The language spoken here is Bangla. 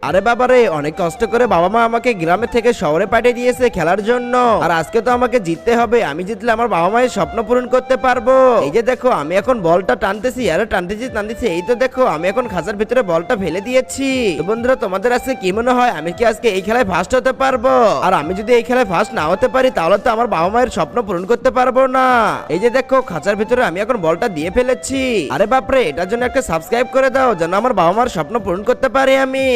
আরে বাবারে, অনেক কষ্ট করে বাবা মা আমাকে গ্রামে থেকে শহরে পাঠিয়ে দিয়েছে খেলার জন্য। আর আজকে তো আমাকে জিততে হবে। আমি জিতলে আমার বাবা মায়ের স্বপ্ন পূরণ করতে পারবো। এই যে দেখো, আমি এখন বলটা টানতেছি, আরে টানতেছি। এই তো দেখো, আমি এখন খাঁচার ভিতরে বলটা ফেলে দিয়েছি। তো বন্ধুরা, তোমাদের আজকে কি মনে হয়, আমি কি আজকে এই খেলায় ফার্স্ট হতে পারবো? আর আমি যদি এই খেলায় ফার্স্ট না হতে পারি, তাহলে তো আমার বাবা মায়ের স্বপ্ন পূরণ করতে পারবো না। এই যে দেখো, খাঁচার ভিতরে আমি এখন বলটা দিয়ে ফেলেছি। আরে বাপরে, এটার জন্য একটা সাবস্ক্রাইব করে দাও, যেন আমার বাবা মার স্বপ্ন পূরণ করতে পারি আমি।